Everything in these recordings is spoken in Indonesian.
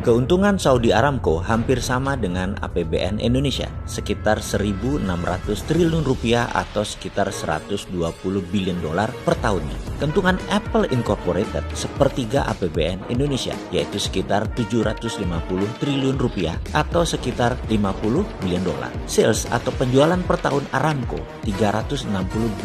Keuntungan Saudi Aramco hampir sama dengan APBN Indonesia, sekitar 1.600 triliun rupiah atau sekitar 120 billion dolar per tahunnya. Keuntungan Apple Incorporated sepertiga APBN Indonesia, yaitu sekitar 750 triliun rupiah atau sekitar 50 billion dolar. Sales atau penjualan per tahun Aramco 360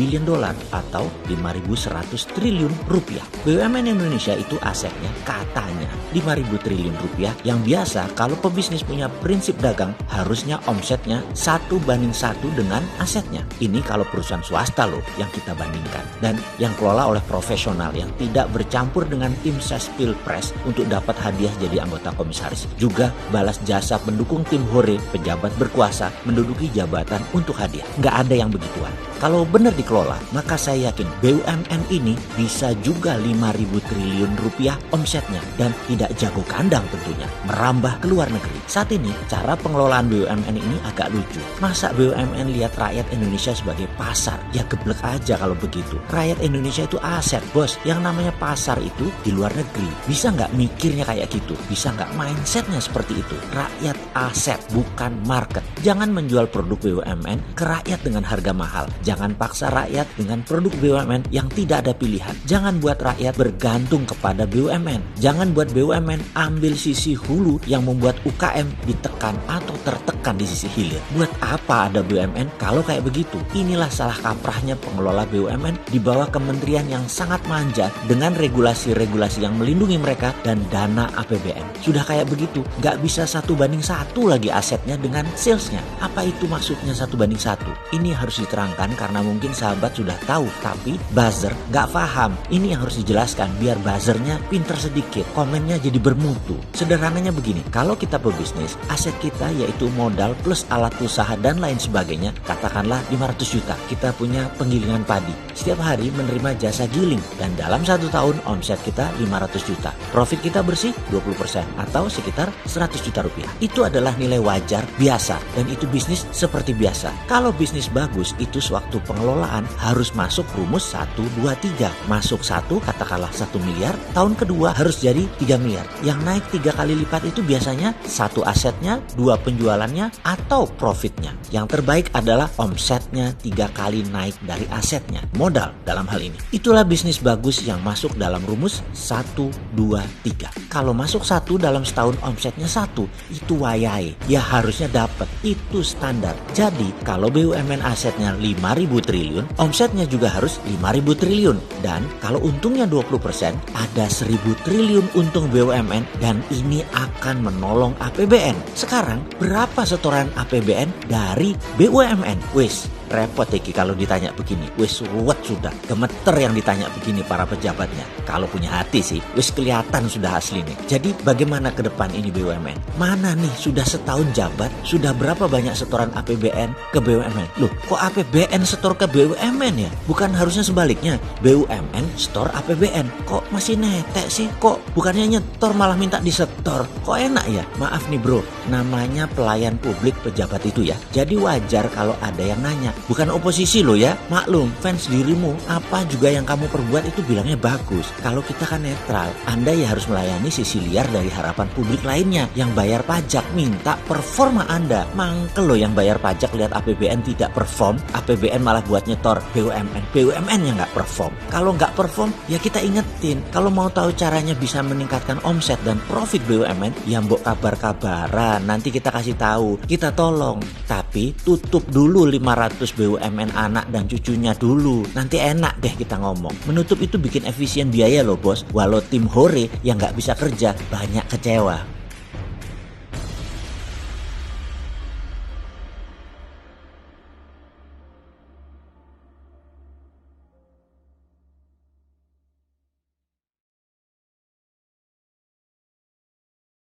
billion dolar atau 5.100 triliun rupiah. BUMN Indonesia itu asetnya katanya 5.000 triliun rupiah, yang biasa kalau pebisnis punya prinsip dagang harusnya omsetnya 1:1 dengan asetnya. Ini kalau perusahaan swasta loh yang kita bandingkan, dan yang kelola oleh profesional yang tidak bercampur dengan tim ses pilpres untuk dapat hadiah jadi anggota komisaris. Juga balas jasa pendukung tim hore pejabat berkuasa menduduki jabatan untuk hadiah. Nggak ada yang begituan. Kalau benar dikelola, maka saya yakin BUMN ini bisa juga 5.000 triliun rupiah omsetnya dan tidak jago kandang tentunya, merambah ke luar negeri. Saat ini, cara pengelolaan BUMN ini agak lucu. Masa BUMN lihat rakyat Indonesia sebagai pasar? Ya geblek aja kalau begitu. Rakyat Indonesia itu aset, bos. Yang namanya pasar itu di luar negeri. Bisa nggak mikirnya kayak gitu? Bisa nggak mindsetnya seperti itu? Rakyat aset, bukan market. Jangan menjual produk BUMN ke rakyat dengan harga mahal. Jangan paksa rakyat dengan produk BUMN yang tidak ada pilihan. Jangan buat rakyat bergantung kepada BUMN. Jangan buat BUMN ambil sisi hulu yang membuat UKM ditekan atau tertekan di sisi hilir. Buat apa ada BUMN kalau kayak begitu? Inilah salah kaprahnya pengelola BUMN di bawah kementerian yang sangat manja dengan regulasi-regulasi yang melindungi mereka dan dana APBN. Sudah kayak begitu, nggak bisa 1:1 lagi asetnya dengan salesnya. Apa itu maksudnya 1:1? Ini harus diterangkan karena mungkin sahabat sudah tahu, tapi buzzer nggak paham. Ini yang harus dijelaskan biar buzzernya pinter sedikit, komennya jadi bermutu. Sederhananya begini, kalau kita pebisnis, aset kita yaitu modal plus alat usaha dan lain sebagainya, katakanlah 500 juta. Kita punya penggilingan padi. Setiap hari menerima jasa giling dan dalam 1 tahun omset kita 500 juta. Profit kita bersih 20% atau sekitar 100 juta rupiah. Itu adalah nilai wajar biasa dan itu bisnis seperti biasa. Kalau bisnis bagus, itu sewaktu pengelolaan harus masuk rumus 1, 2, 3. Masuk 1, katakanlah 1 miliar, tahun kedua harus jadi 3 miliar. Yang naik 3 kali lipat itu biasanya 1 asetnya, 2 penjualannya, atau profitnya. Yang terbaik adalah omsetnya 3 kali naik dari asetnya, modal dalam hal ini. Itulah bisnis bagus yang masuk dalam rumus 1, 2, 3. Kalau masuk 1 dalam setahun omsetnya 1, itu wayai. Ya harusnya dapat, itu standar. Jadi kalau BUMN asetnya 5.000 triliun, omsetnya juga harus 5.000 triliun. Dan kalau untungnya 20%, ada 1.000 triliun untung BUMN dan ini akan menolong APBN. Sekarang berapa setoran APBN dari BUMN? Wis repot Eki kalau ditanya begini. Wis ruwet sudah, gemeter yang ditanya begini para pejabatnya. Kalau punya hati sih, wis kelihatan sudah asli nih. Jadi bagaimana ke depan ini BUMN? Mana nih sudah setahun jabat, sudah berapa banyak setoran APBN ke BUMN? Loh, kok APBN setor ke BUMN ya? Bukan harusnya sebaliknya, BUMN setor APBN. Kok masih netek sih? Kok bukannya nyetor malah minta disetor? Kok enak ya? Maaf nih bro, namanya pelayan publik pejabat itu ya. Jadi wajar kalau ada yang nanya. Bukan oposisi loh ya, maklum fans dirimu apa juga yang kamu perbuat itu bilangnya bagus. Kalau kita kan netral, Anda ya harus melayani sisi liar dari harapan publik lainnya yang bayar pajak, minta performa Anda. Mangkel loh yang bayar pajak lihat APBN tidak perform, APBN malah buat nyetor BUMN yang nggak perform. Kalau nggak perform ya kita ingetin, kalau mau tahu caranya bisa meningkatkan omset dan profit BUMN ya mbok kabar-kabaran, nanti kita kasih tahu, kita tolong. Tapi tutup dulu 500 BUMN anak dan cucunya dulu. Nanti enak deh kita ngomong. Menutup itu bikin efisien biaya loh bos. Walau tim hore yang nggak bisa kerja banyak kecewa.